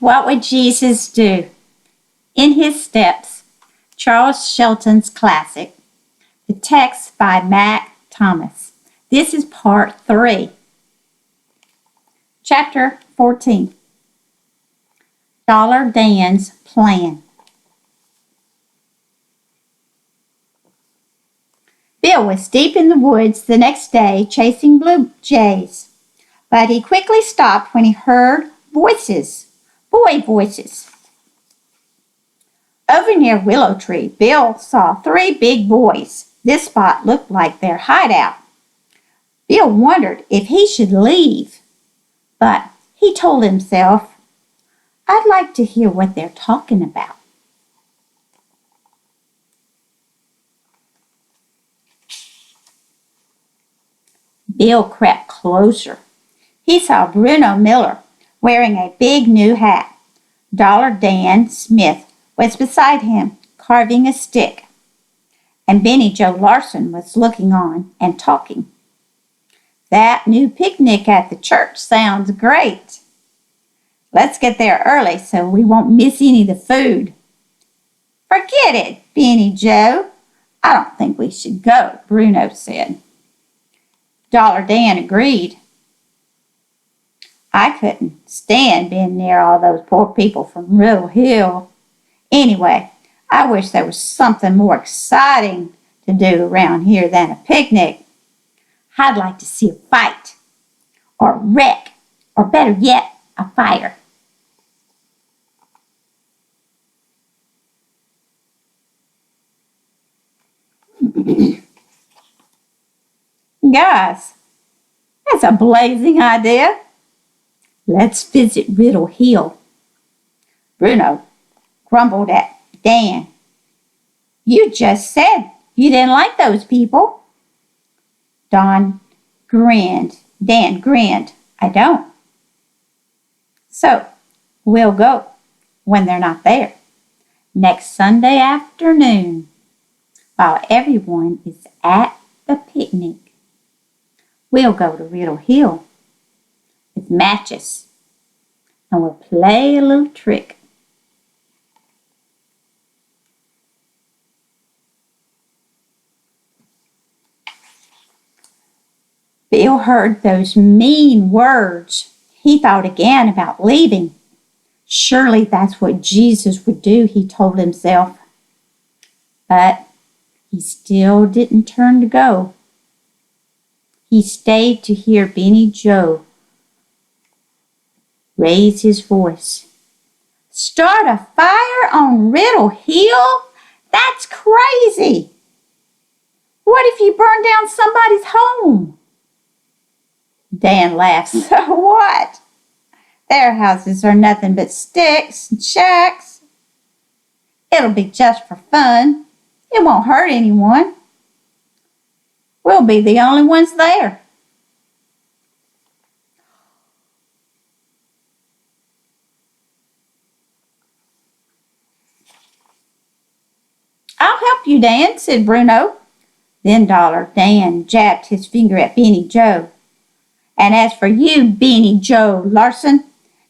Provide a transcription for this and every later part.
What would Jesus do? In His Steps, Charles Shelton's classic. The text by Mac Thomas. This is part 3. Chapter 14. Dollar Dan's Plan. Bill was deep in the woods the next day chasing blue jays, but he quickly stopped when he heard voices, boy voices. Over near Willow Tree, Bill saw 3 big boys. This spot looked like their hideout. Bill wondered if he should leave, but he told himself, I'd like to hear what they're talking about. Bill crept closer. He saw Bruno Miller wearing a big new hat. Dollar Dan Smith was beside him, carving a stick, and Benny Joe Larson was looking on and talking. That new picnic at the church sounds great. Let's get there early so we won't miss any of the food. Forget it, Benny Joe. I don't think we should go, Bruno said. Dollar Dan agreed. I couldn't stand being near all those poor people from Riddle Hill. Anyway, I wish there was something more exciting to do around here than a picnic. I'd like to see a fight, or a wreck, or better yet, a fire. Guys, that's a blazing idea. Let's visit Riddle Hill. Bruno grumbled at Dan. You just said you didn't like those people. Dan grinned. I don't. So, we'll go when they're not there. Next Sunday afternoon, while everyone is at the picnic. We'll go to Riddle Hill with matches, and we'll play a little trick. Bill heard those mean words. He thought again about leaving. Surely that's what Jesus would do, he told himself. But he still didn't turn to go. He stayed to hear Benny Joe raise his voice. Start a fire on Riddle Hill? That's crazy. What if you burn down somebody's home? Dan laughed. So what? Their houses are nothing but sticks and shacks. It'll be just for fun. It won't hurt anyone. We'll be the only ones there. I'll help you, Dan, said Bruno. Then Dollar Dan jabbed his finger at Benny Joe. And as for you, Benny Joe Larson,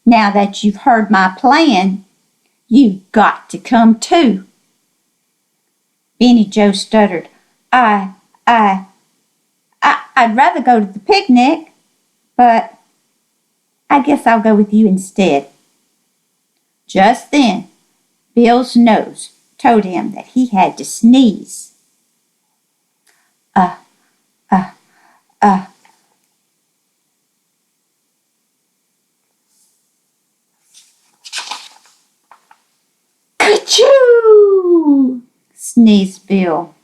now that you've heard my plan, you've got to come too. Benny Joe stuttered. I'd rather go to the picnic, but I guess I'll go with you instead. Just then, Bill's nose told him that he had to sneeze. Ka-choo! Sneezed Bill.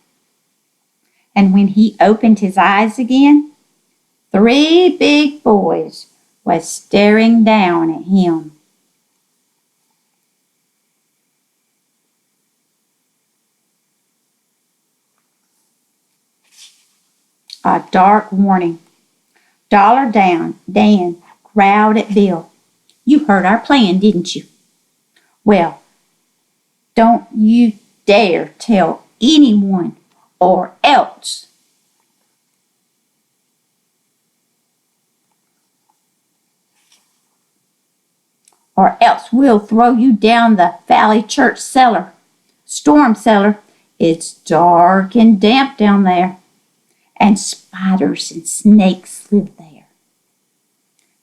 And when he opened his eyes again, 3 big boys was staring down at him. A dark warning. Dollar Dan growled at Bill. You heard our plan, didn't you? Well, don't you dare tell anyone or else. or else we'll throw you down the Valley Church cellar. Storm cellar. It's dark and damp down there, and spiders and snakes live there.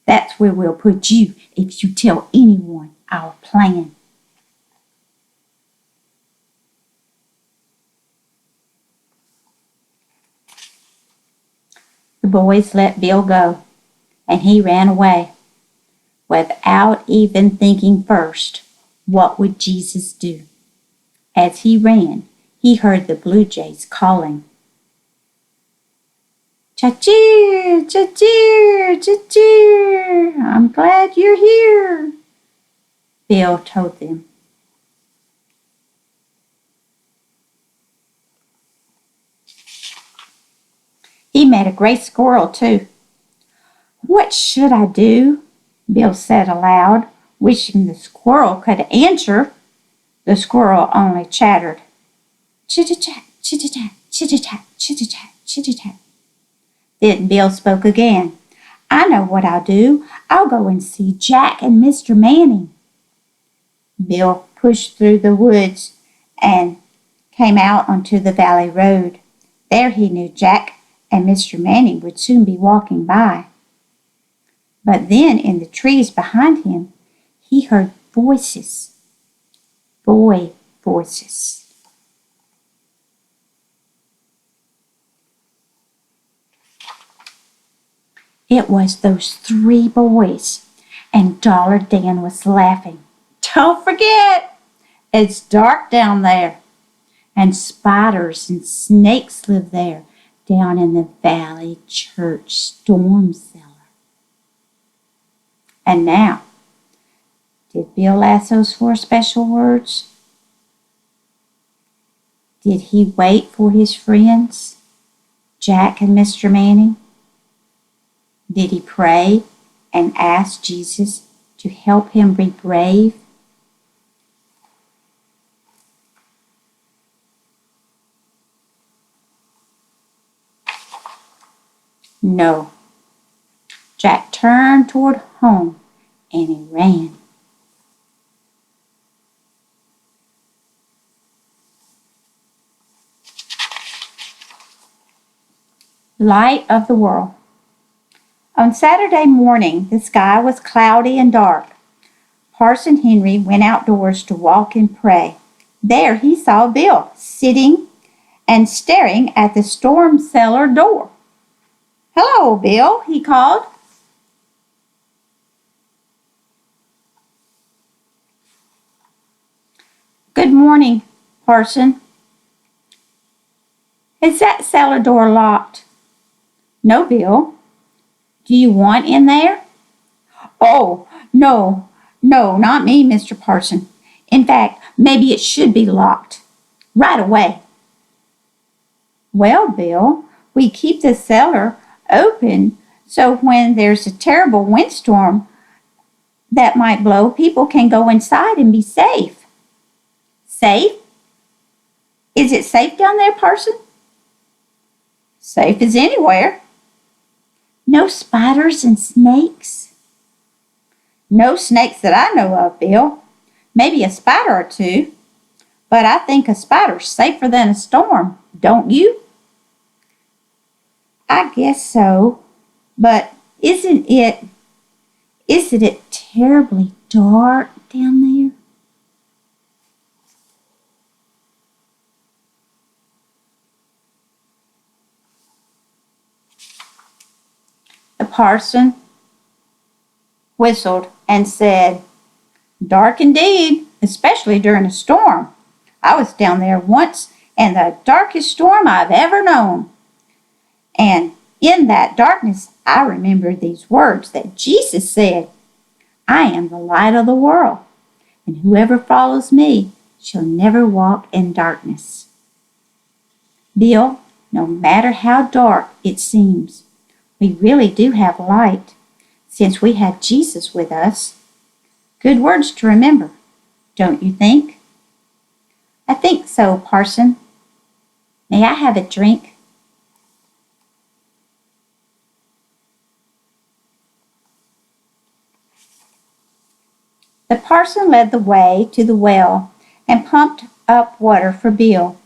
That's where we'll put you if you tell anyone our plan." The boys let Bill go, and he ran away. Without even thinking first, what would Jesus do? As he ran, he heard the blue jays calling. "Cha-cheer, cha-cheer, cha-cheer, I'm glad you're here," Bill told them. He met a gray squirrel, too. "What should I do?" Bill said aloud, wishing the squirrel could answer. The squirrel only chattered. "Chitter-chat, chitter-chat, chitter-chat, chitter-chat, chitter-chat." Then Bill spoke again. "I know what I'll do. I'll go and see Jack and Mr. Manning." Bill pushed through the woods and came out onto the valley road. There he knew Jack and Mr. Manning would soon be walking by. But then in the trees behind him, he heard voices. Boy voices. It was those 3 boys, and Dollar Dan was laughing. "Don't forget, it's dark down there, and spiders and snakes live there down in the Valley Church storm cellar." And now, did Bill ask those 4 special words? Did he wait for his friends, Jack and Mr. Manning? Did he pray and ask Jesus to help him be brave? No. Jack turned toward home and he ran. Light of the world. On Saturday morning, the sky was cloudy and dark. Parson Henry went outdoors to walk and pray. There he saw Bill sitting and staring at the storm cellar door. "Hello, Bill," he called. "Good morning, Parson. Is that cellar door locked?" "No, Bill. Do you want in there?" "Oh, no, not me, Mr. Parson. In fact, maybe it should be locked right away." "Well, Bill, we keep the cellar open so when there's a terrible windstorm that might blow, people can go inside and be safe." "Safe? Is it safe down there, Parson?" "Safe as anywhere." "No spiders and snakes?" "No snakes that I know of, Bill. Maybe a spider or 2. But I think a spider's safer than a storm, don't you?" "I guess so. But isn't it terribly dark down there?" The parson whistled and said, "Dark indeed, especially during a storm. I was down there once in the darkest storm I've ever known. And in that darkness, I remembered these words that Jesus said, 'I am the light of the world, and whoever follows me shall never walk in darkness.' Bill, no matter how dark it seems, we really do have light, since we have Jesus with us. Good words to remember, don't you think?" "I think so, Parson. May I have a drink?" The parson led the way to the well and pumped up water for Bill.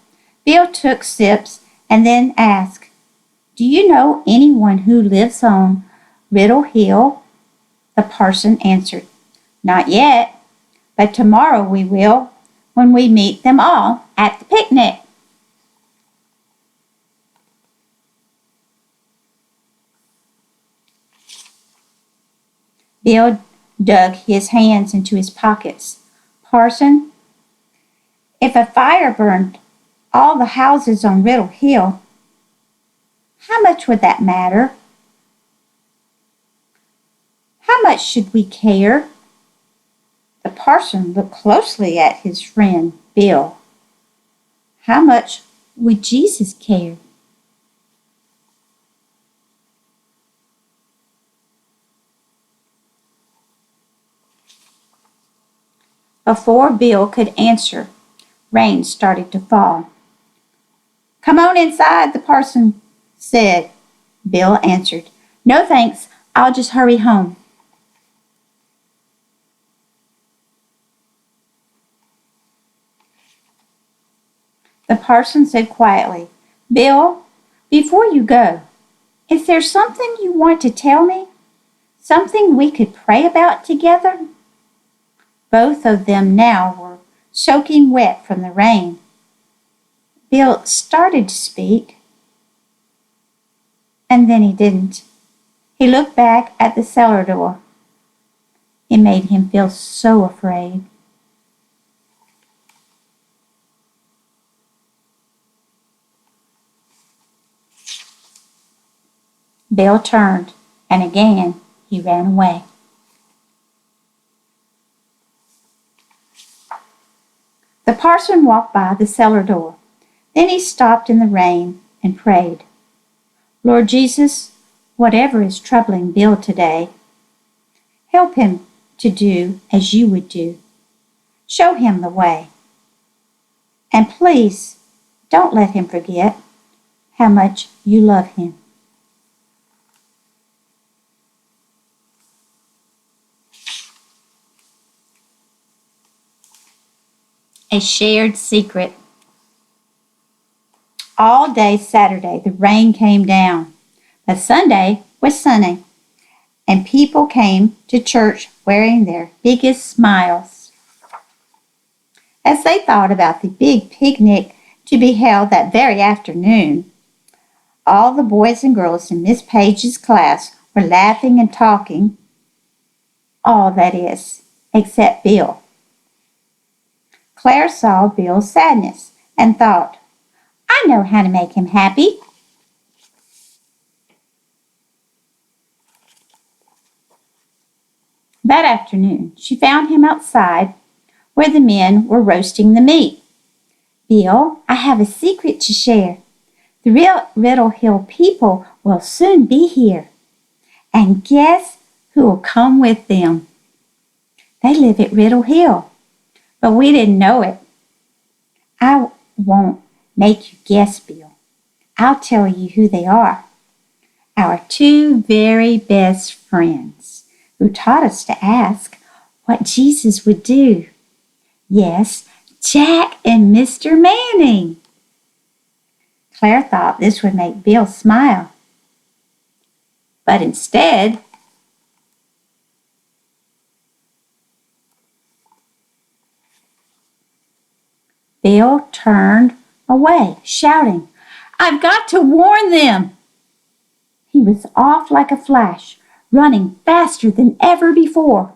Bill took sips and then asked, "Do you know anyone who lives on Riddle Hill?" The parson answered, "Not yet, but tomorrow we will, when we meet them all at the picnic." Bill dug his hands into his pockets. "Parson, if a fire burned all the houses on Riddle Hill, how much would that matter? How much should we care?" The parson looked closely at his friend Bill. "How much would Jesus care?" Before Bill could answer, rain started to fall. "Come on inside," the parson said. Bill answered, "No thanks, I'll just hurry home." The parson said quietly, "Bill, before you go, is there something you want to tell me? Something we could pray about together?" Both of them now were soaking wet from the rain. Bill started to speak, and then he didn't. He looked back at the cellar door. It made him feel so afraid. Bill turned, and again he ran away. The parson walked by the cellar door. Then he stopped in the rain and prayed, "Lord Jesus, whatever is troubling Bill today, help him to do as you would do. Show him the way. And please don't let him forget how much you love him." A shared secret. All day Saturday the rain came down, but Sunday was sunny, and people came to church wearing their biggest smiles. As they thought about the big picnic to be held that very afternoon, all the boys and girls in Miss Page's class were laughing and talking, all that is, except Bill. Claire saw Bill's sadness and thought, "I know how to make him happy." That afternoon, she found him outside where the men were roasting the meat. "Bill, I have a secret to share. The real Riddle Hill people will soon be here. And guess who will come with them? They live at Riddle Hill, but we didn't know it. I won't make you guess, Bill. I'll tell you who they are. Our two very best friends who taught us to ask what Jesus would do. Yes, Jack and Mr. Manning." Claire thought this would make Bill smile. But instead, Bill turned away, shouting, "I've got to warn them!" He was off like a flash, running faster than ever before.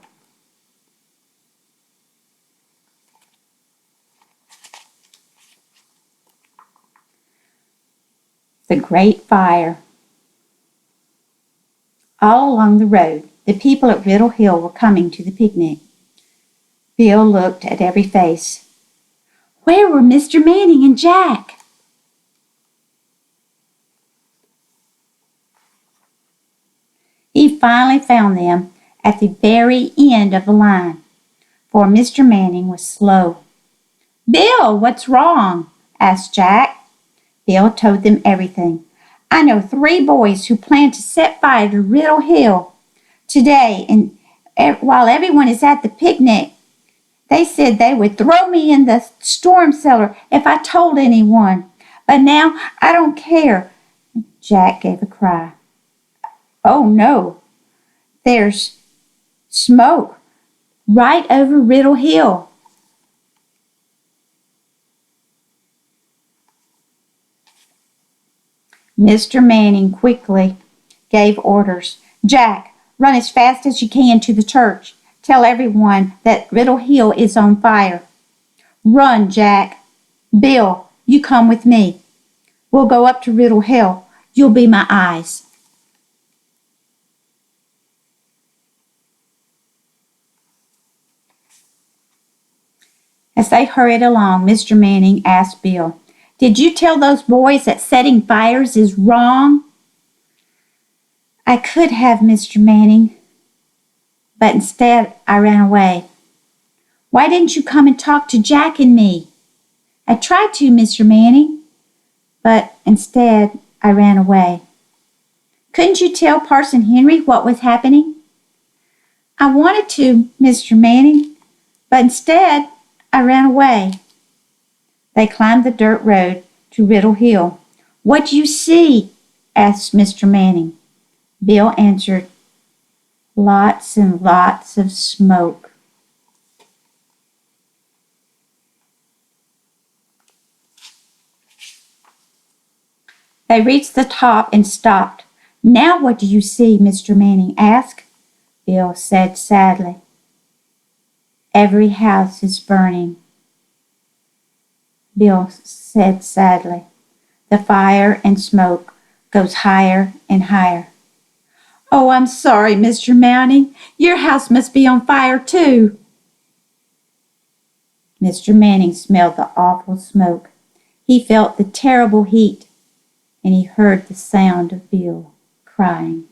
The Great Fire. All along the road, the people at Riddle Hill were coming to the picnic. Bill looked at every face. Where were Mr. Manning and Jack? He finally found them at the very end of the line, for Mr. Manning was slow. "Bill, what's wrong?" asked Jack. Bill told them everything. "I know 3 boys who plan to set fire to Riddle Hill today, and while everyone is at the picnic. They said they would throw me in the storm cellar if I told anyone. But now I don't care." Jack gave a cry. "Oh no, there's smoke right over Riddle Hill." Mr. Manning quickly gave orders. "Jack, run as fast as you can to the church. Tell everyone that Riddle Hill is on fire. Run, Jack. Bill, you come with me. We'll go up to Riddle Hill. You'll be my eyes." As they hurried along, Mr. Manning asked Bill, "Did you tell those boys that setting fires is wrong?" "I could have, Mr. Manning, but instead I ran away." "Why didn't you come and talk to Jack and me?" "I tried to, Mr. Manning, but instead I ran away." "Couldn't you tell Parson Henry what was happening?" "I wanted to, Mr. Manning, but instead I ran away." They climbed the dirt road to Riddle Hill. "What'd you see?" asked Mr. Manning. Bill answered, "Lots and lots of smoke." They reached the top and stopped. "Now what do you see?" Mr. Manning asked. Bill said sadly, "Every house is burning." Bill said sadly, "The fire and smoke goes higher and higher." "Oh, I'm sorry, Mr. Manning. Your house must be on fire too." Mr. Manning smelled the awful smoke. He felt the terrible heat, and he heard the sound of Bill crying.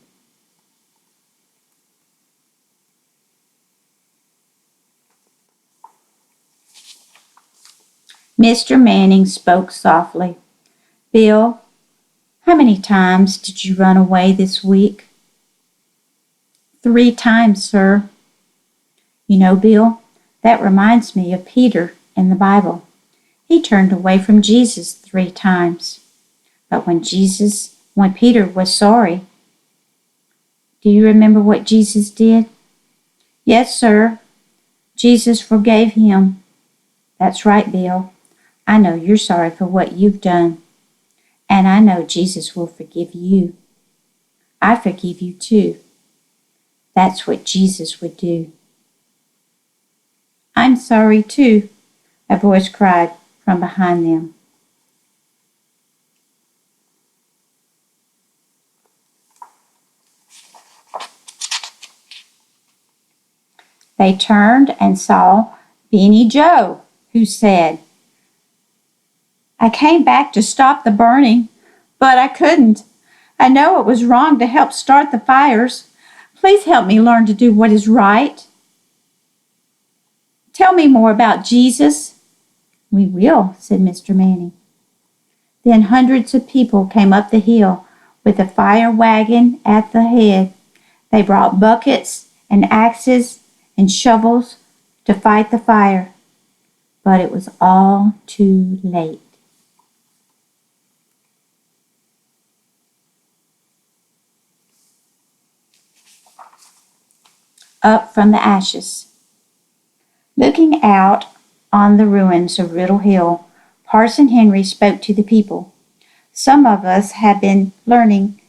Mr. Manning spoke softly. "Bill, how many times did you run away this week?" "3 times, sir." "You know, Bill, that reminds me of Peter in the Bible. He turned away from Jesus 3 times. But when Peter was sorry, do you remember what Jesus did?" "Yes, sir. Jesus forgave him." "That's right, Bill. I know you're sorry for what you've done. And I know Jesus will forgive you. I forgive you too. That's what Jesus would do." "I'm sorry too," a voice cried from behind them. They turned and saw Benny Joe, who said, "I came back to stop the burning, but I couldn't. I know it was wrong to help start the fires. Please help me learn to do what is right." "Tell me more about Jesus." "We will," said Mr. Manning. Then hundreds of people came up the hill with a fire wagon at the head. They brought buckets and axes and shovels to fight the fire, but it was all too late. Up from the ashes. Looking out on the ruins of Riddle Hill, Parson Henry spoke to the people. "Some of us have been learning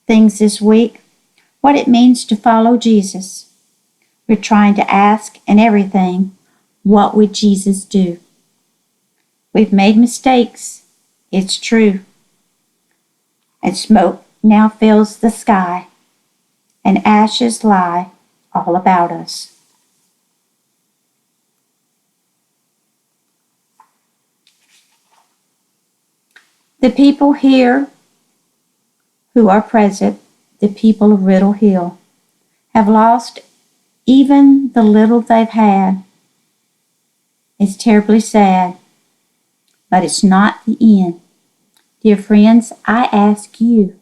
things this week, what it means to follow Jesus. We're trying to ask in everything, what would Jesus do? We've made mistakes, it's true. And smoke now fills the sky, and ashes lie all about us." The people here who are present, the people of Riddle Hill, have lost even the little they've had. It's terribly sad, but it's not the end. Dear friends, I ask you,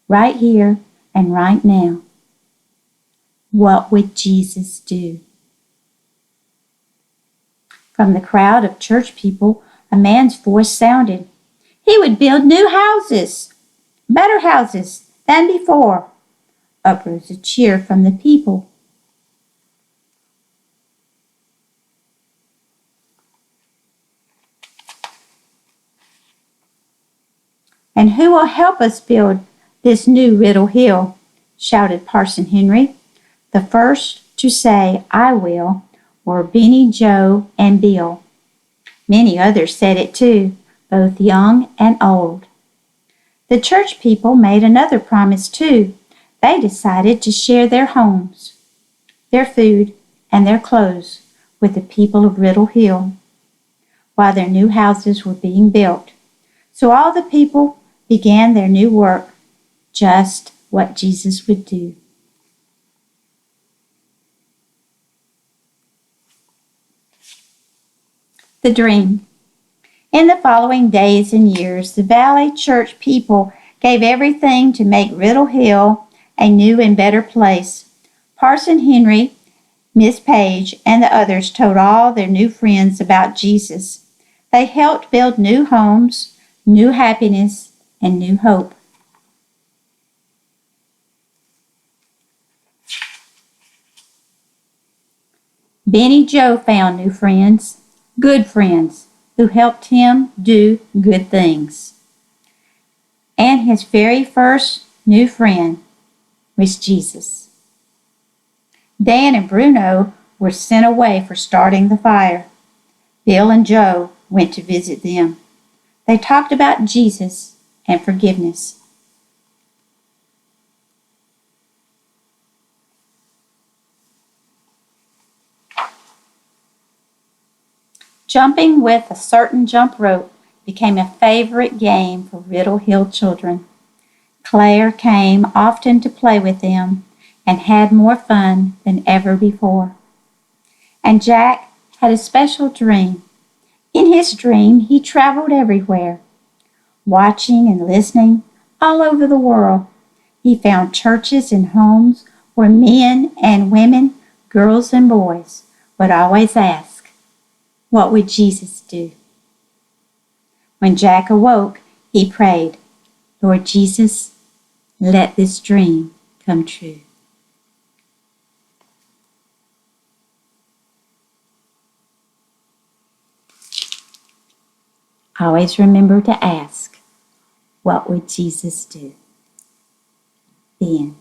right here and right now, What would Jesus do? From the crowd of church people, a man's voice sounded. He would build new houses, better houses than before. Up rose a cheer from the people. And who will help us build this new Riddle Hill? Shouted Parson Henry. The first to say, I will, were Benny, Joe, and Bill. Many others said it too, both young and old. The church people made another promise too. They decided to share their homes, their food, and their clothes with the people of Riddle Hill while their new houses were being built. So all the people began their new work, just what Jesus would do. The dream. In the following days and years, the Valley Church people gave everything to make Riddle Hill a new and better place. Parson Henry, Miss Page, and the others told all their new friends about Jesus. They helped build new homes, new happiness, and new hope. Benny Joe found new friends, good friends, who helped him do good things. And his very first new friend was Jesus. Dan and Bruno were sent away for starting the fire. Bill and Joe went to visit them. They talked about Jesus and forgiveness. Jumping with a certain jump rope became a favorite game for Riddle Hill children. Claire came often to play with them and had more fun than ever before. And Jack had a special dream. In his dream, he traveled everywhere, watching and listening all over the world. He found churches and homes where men and women, girls and boys would always ask, what would Jesus do? When Jack awoke, he prayed, Lord Jesus, let this dream come true. Always remember to ask, what would Jesus do? The end.